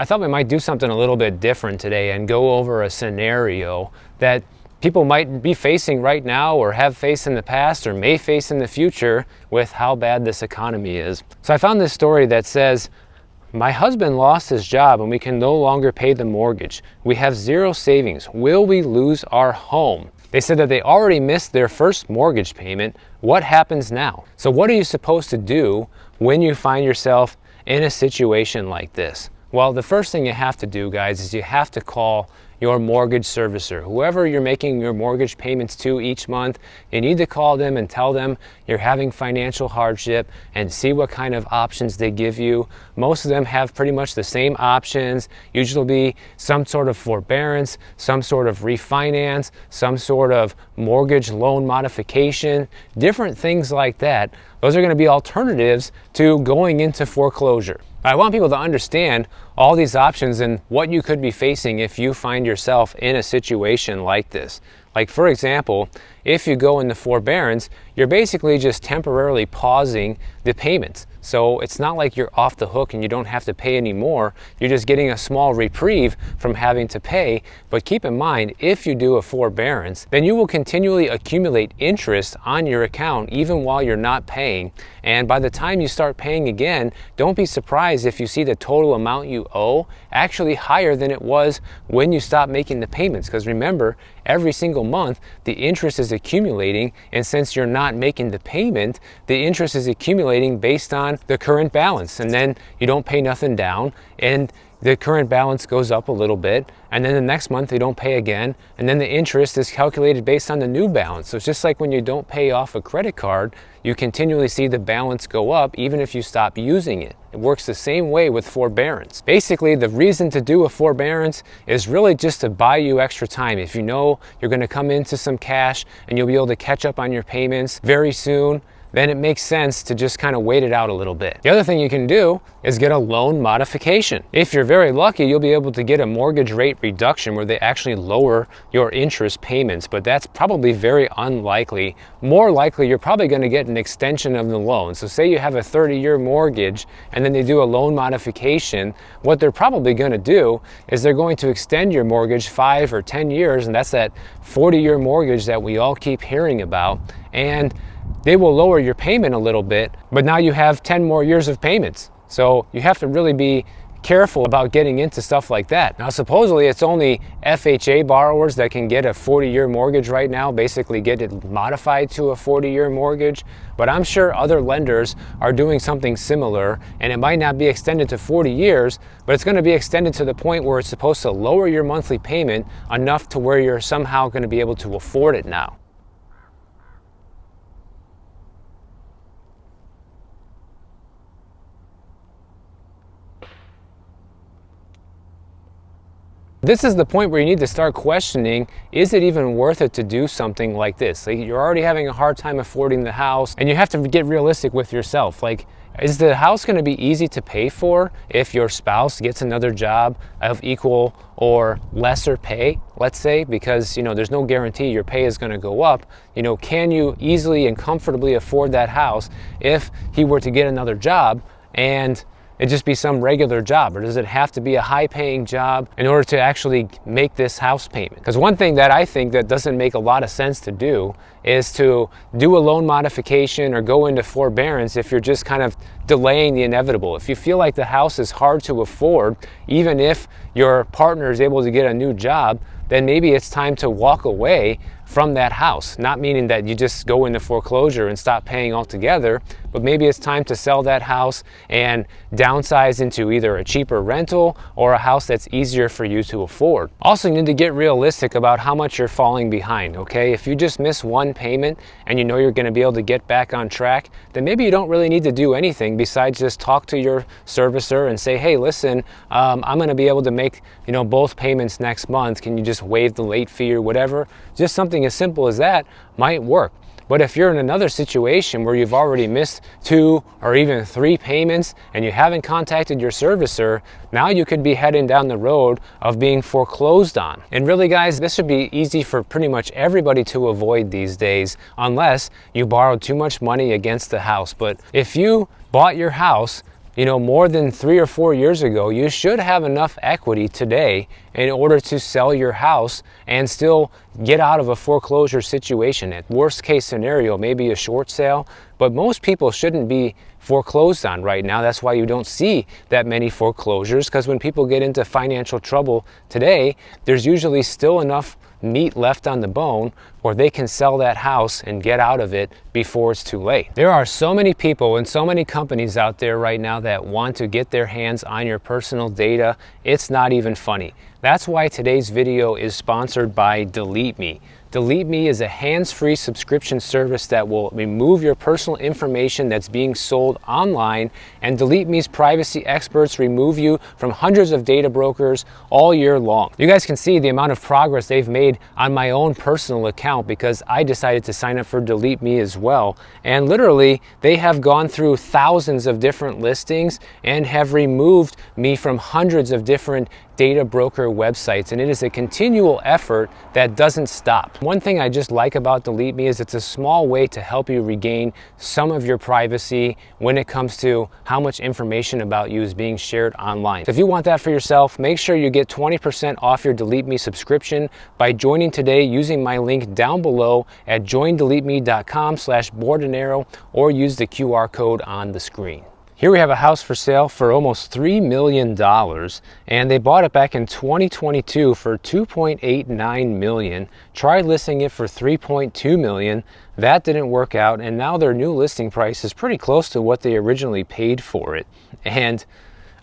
I thought we might do something a little bit different today and go over a scenario that people might be facing right now or have faced in the past or may face in the future with how bad this economy is. So I found this story that says, my husband lost his job and we can no longer pay the mortgage. We have zero savings. Will we lose our home? They said that they already missed their first mortgage payment. What happens now? So what are you supposed to do when you find yourself in a situation like this? Well, the first thing you have to do, guys, is you have to call your mortgage servicer. Whoever you're making your mortgage payments to each month, you need to call them and tell them you're having financial hardship and see what kind of options they give you. Most of them have pretty much the same options. Usually be some sort of forbearance, some sort of refinance, some sort of mortgage loan modification, different things like that. Those are going to be alternatives to going into foreclosure. I want people to understand all these options and what you could be facing if you find yourself in a situation like this. Like, for example, if you go into forbearance, you're basically just temporarily pausing the payments. So it's not like you're off the hook and you don't have to pay anymore. You're just getting a small reprieve from having to pay. But keep in mind, if you do a forbearance, then you will continually accumulate interest on your account even while you're not paying. And by the time you start paying again, don't be surprised if you see the total amount you owe actually higher than it was when you stop making the payments. Because remember, every single month the interest is accumulating, and since you're not making the payment, the interest is accumulating based on the current balance, and then you don't pay nothing down and the current balance goes up a little bit, and then the next month you don't pay again, and then the interest is calculated based on the new balance. So it's just like when you don't pay off a credit card, you continually see the balance go up even if you stop using it. It works the same way with forbearance. Basically, the reason to do a forbearance is really just to buy you extra time. If you know you're going to come into some cash and you'll be able to catch up on your payments very soon, then it makes sense to just kind of wait it out a little bit. The other thing you can do is get a loan modification. If you're very lucky, you'll be able to get a mortgage rate reduction where they actually lower your interest payments, but that's probably very unlikely. More likely, you're probably going to get an extension of the loan. So say you have a 30-year mortgage and then they do a loan modification, what they're probably going to do is they're going to extend your mortgage 5 or 10 years, and that's that 40-year mortgage that we all keep hearing about. And they will lower your payment a little bit, but now you have 10 more years of payments. So you have to really be careful about getting into stuff like that. Now, supposedly it's only FHA borrowers that can get a 40-year mortgage right now, basically get it modified to a 40-year mortgage, but I'm sure other lenders are doing something similar, and it might not be extended to 40 years, but it's going to be extended to the point where it's supposed to lower your monthly payment enough to where you're somehow going to be able to afford it now. This is the point where you need to start questioning, is it even worth it to do something like this? Like, you're already having a hard time affording the house, and you have to get realistic with yourself. Like, is the house going to be easy to pay for if your spouse gets another job of equal or lesser pay, let's say, because, you know, there's no guarantee your pay is going to go up. You know, can you easily and comfortably afford that house if he were to get another job and it just be some regular job? Or does it have to be a high-paying job in order to actually make this house payment? Because one thing that I think that doesn't make a lot of sense to do is to do a loan modification or go into forbearance if you're just kind of delaying the inevitable. If you feel like the house is hard to afford, even if your partner is able to get a new job, then maybe it's time to walk away from that house. Not meaning that you just go into foreclosure and stop paying altogether, but maybe it's time to sell that house and downsize into either a cheaper rental or a house that's easier for you to afford. Also, you need to get realistic about how much you're falling behind, okay? If you just miss one payment and you know you're gonna be able to get back on track, then maybe you don't really need to do anything besides just talk to your servicer and say, hey, listen, I'm gonna be able to make, you know, both payments next month. Can you just waive the late fee or whatever? Just something as simple as that might work. But if you're in another situation where you've already missed 2 or even 3 payments and you haven't contacted your servicer, now you could be heading down the road of being foreclosed on. And really, guys, this should be easy for pretty much everybody to avoid these days, unless you borrowed too much money against the house. But if you bought your house more than 3 or 4 years ago, you should have enough equity today in order to sell your house and still get out of a foreclosure situation. At worst case scenario, maybe a short sale, but most people shouldn't be foreclosed on right now. That's why you don't see that many foreclosures, because when people get into financial trouble today, there's usually still enough meat left on the bone where they can sell that house and get out of it before it's too late. There are so many people and so many companies out there right now that want to get their hands on your personal data. It's not even funny. That's why today's video is sponsored by Delete Me. Delete Me is a hands-free subscription service that will remove your personal information that's being sold online, and Delete Me's privacy experts remove you from hundreds of data brokers all year long. You guys can see the amount of progress they've made on my own personal account because I decided to sign up for Delete Me as well. And literally, they have gone through thousands of different listings and have removed me from hundreds of different data broker websites, and it is a continual effort that doesn't stop. One thing I just like about Delete Me is it's a small way to help you regain some of your privacy when it comes to how much information about you is being shared online. So if you want that for yourself, make sure you get 20% off your Delete Me subscription by joining today using my link down below at joindeleteme.com/boardandarrow, or use the QR code on the screen. Here we have a house for sale for almost $3 million, and they bought it back in 2022 for $2.89 million. Tried listing it for $3.2 million. That didn't work out, and now their new listing price is pretty close to what they originally paid for it. And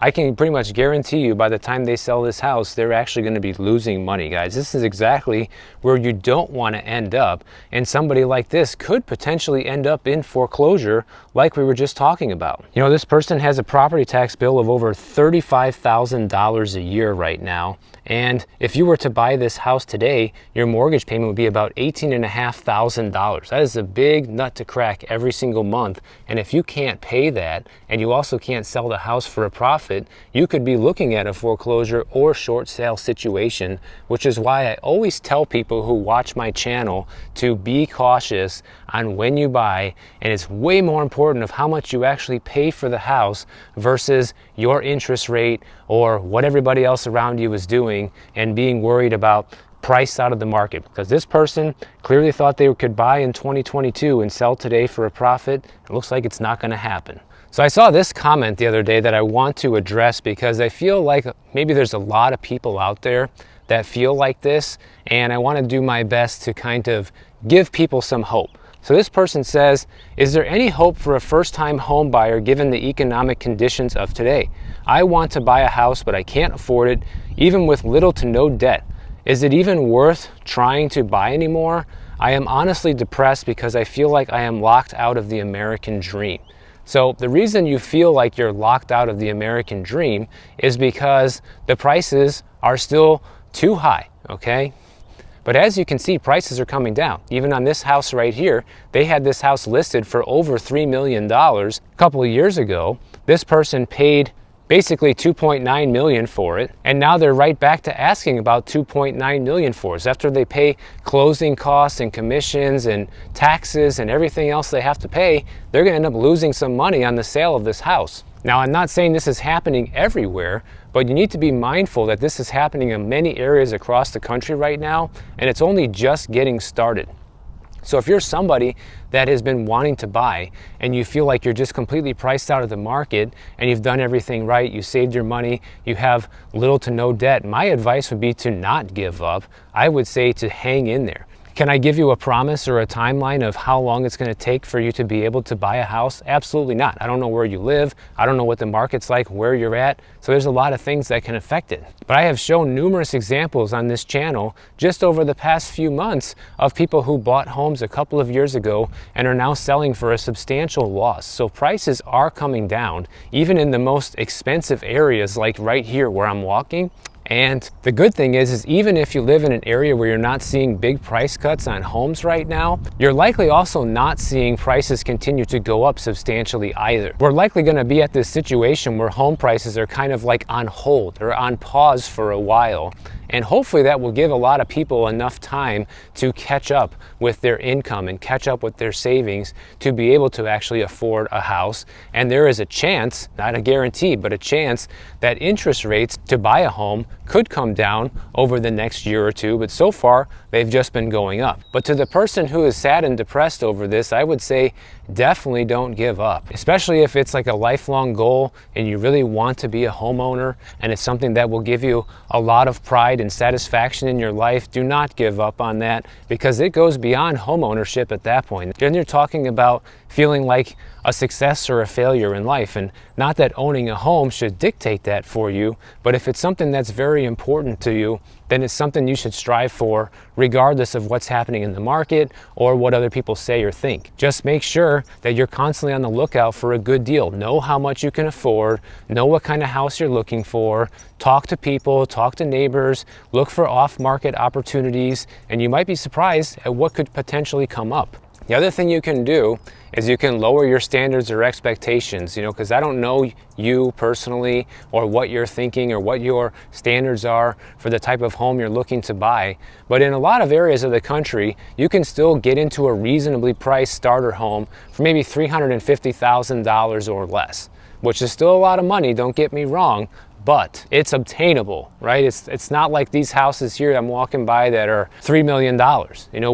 I can pretty much guarantee you by the time they sell this house, they're actually going to be losing money, guys. This is exactly where you don't want to end up. And somebody like this could potentially end up in foreclosure like we were just talking about. This person has a property tax bill of over $35,000 a year right now. And if you were to buy this house today, your mortgage payment would be about $18,500. That is a big nut to crack every single month. And if you can't pay that, and you also can't sell the house for a profit, you could be looking at a foreclosure or short sale situation, which is why I always tell people who watch my channel to be cautious on when you buy. And it's way more important of how much you actually pay for the house versus your interest rate or what everybody else around you is doing and being worried about price out of the market. Because this person clearly thought they could buy in 2022 and sell today for a profit. It looks like it's not going to happen. So I saw this comment the other day that I want to address because I feel like maybe there's a lot of people out there that feel like this, and I want to do my best to kind of give people some hope. So this person says, is there any hope for a first-time home buyer given the economic conditions of today? I want to buy a house, but I can't afford it, even with little to no debt. Is it even worth trying to buy anymore? I am honestly depressed because I feel like I am locked out of the American dream. So the reason you feel like you're locked out of the American dream is because the prices are still too high, okay? But as you can see, prices are coming down. Even on this house right here, they had this house listed for over $3 million a couple of years ago. This person paid basically $2.9 million for it, and now they're right back to asking about $2.9 million for it. So after they pay closing costs and commissions and taxes and everything else they have to pay, they're going to end up losing some money on the sale of this house. Now, I'm not saying this is happening everywhere, but you need to be mindful that this is happening in many areas across the country right now, and it's only just getting started. So if you're somebody that has been wanting to buy and you feel like you're just completely priced out of the market and you've done everything right, you saved your money, you have little to no debt, my advice would be to not give up. I would say to hang in there. Can I give you a promise or a timeline of how long it's going to take for you to be able to buy a house? Absolutely not. I don't know where you live. I don't know what the market's like, where you're at. So there's a lot of things that can affect it. But I have shown numerous examples on this channel just over the past few months of people who bought homes a couple of years ago and are now selling for a substantial loss. So prices are coming down, even in the most expensive areas like right here where I'm walking. And the good thing is even if you live in an area where you're not seeing big price cuts on homes right now, you're likely also not seeing prices continue to go up substantially either. We're likely going to be at this situation where home prices are kind of like on hold or on pause for a while. And hopefully that will give a lot of people enough time to catch up with their income and catch up with their savings to be able to actually afford a house. And there is a chance, not a guarantee, but a chance that interest rates to buy a home could come down over the next year or two, but so far they've just been going up. But to the person who is sad and depressed over this, I would say definitely don't give up, especially if it's like a lifelong goal and you really want to be a homeowner and it's something that will give you a lot of pride and satisfaction in your life. Do not give up on that, because it goes beyond homeownership at that point. Then you're talking about feeling like a success or a failure in life, and not that owning a home should dictate that for you, but if it's something that's very important to you, then it's something you should strive for regardless of what's happening in the market or what other people say or think. Just make sure that you're constantly on the lookout for a good deal. Know how much you can afford, know what kind of house you're looking for, talk to people, talk to neighbors, look for off-market opportunities, and you might be surprised at what could potentially come up. The other thing you can do is you can lower your standards or expectations, because I don't know you personally or what you're thinking or what your standards are for the type of home you're looking to buy. But in a lot of areas of the country, you can still get into a reasonably priced starter home for maybe $350,000 or less, which is still a lot of money, don't get me wrong, but it's obtainable, right? It's not like these houses here I'm walking by that are $3 million,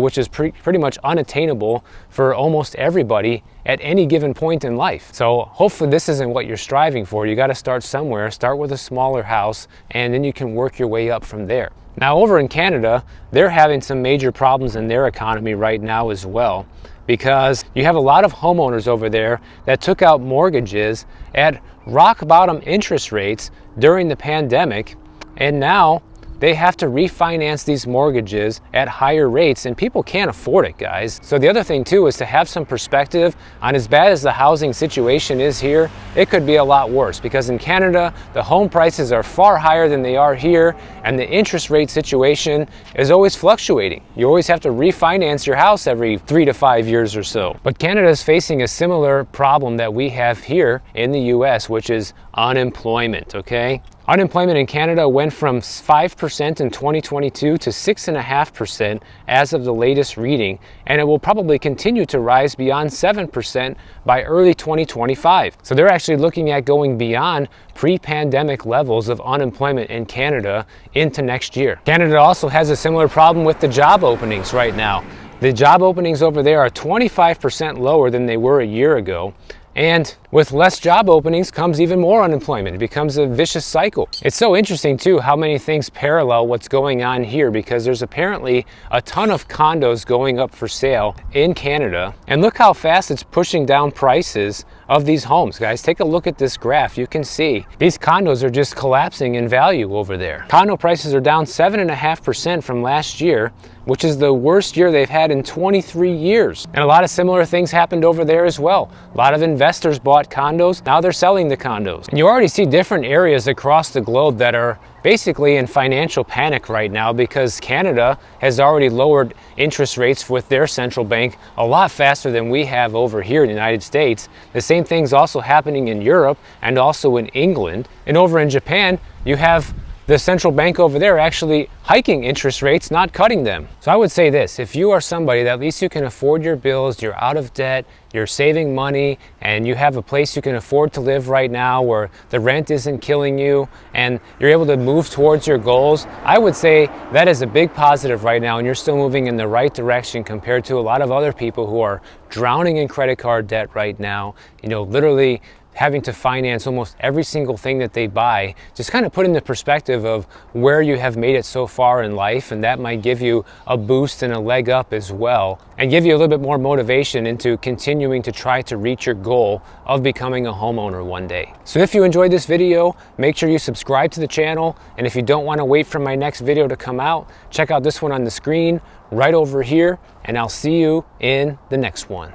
which is pretty much unattainable for almost everybody at any given point in life. So hopefully this isn't what you're striving for. You got to start somewhere, start with a smaller house, and then you can work your way up from there. Now over in Canada, they're having some major problems in their economy right now as well, because you have a lot of homeowners over there that took out mortgages at rock bottom interest rates during the pandemic, and now they have to refinance these mortgages at higher rates, and people can't afford it, guys. So the other thing too is to have some perspective on, as bad as the housing situation is here, it could be a lot worse, because in Canada the home prices are far higher than they are here, and the interest rate situation is always fluctuating. You always have to refinance your house every 3 to 5 years or so. But Canada is facing a similar problem that we have here in the US, which is unemployment, okay? Unemployment in Canada went from 5% in 2022 to 6.5% as of the latest reading, and it will probably continue to rise beyond 7% by early 2025. So they're actually looking at going beyond pre-pandemic levels of unemployment in Canada into next year. Canada also has a similar problem with the job openings right now. The job openings over there are 25% lower than they were a year ago. And with less job openings comes even more unemployment. It becomes a vicious cycle. It's so interesting too how many things parallel what's going on here, because there's apparently a ton of condos going up for sale in Canada. And look how fast it's pushing down prices of these homes, guys. Take a look at this graph. You can see these condos are just collapsing in value over there. Condo prices are down 7.5% from last year, which is the worst year they've had in 23 years. And a lot of similar things happened over there as well. A lot of investors bought condos, now they're selling the condos. And you already see different areas across the globe that are basically in financial panic right now, because Canada has already lowered interest rates with their central bank a lot faster than we have over here in the United States. The same thing's also happening in Europe and also in England. And over in Japan, you have the central bank over there actually hiking interest rates, not cutting them. So I would say this: if you are somebody that at least you can afford your bills, you're out of debt, you're saving money, and you have a place you can afford to live right now where the rent isn't killing you and you're able to move towards your goals, I would say that is a big positive right now, and you're still moving in the right direction compared to a lot of other people who are drowning in credit card debt right now, literally having to finance almost every single thing that they buy. Just kind of put into perspective of where you have made it so far in life, and that might give you a boost and a leg up as well, and give you a little bit more motivation into continuing to try to reach your goal of becoming a homeowner one day. So if you enjoyed this video, make sure you subscribe to the channel, and if you don't want to wait for my next video to come out, check out this one on the screen right over here, and I'll see you in the next one.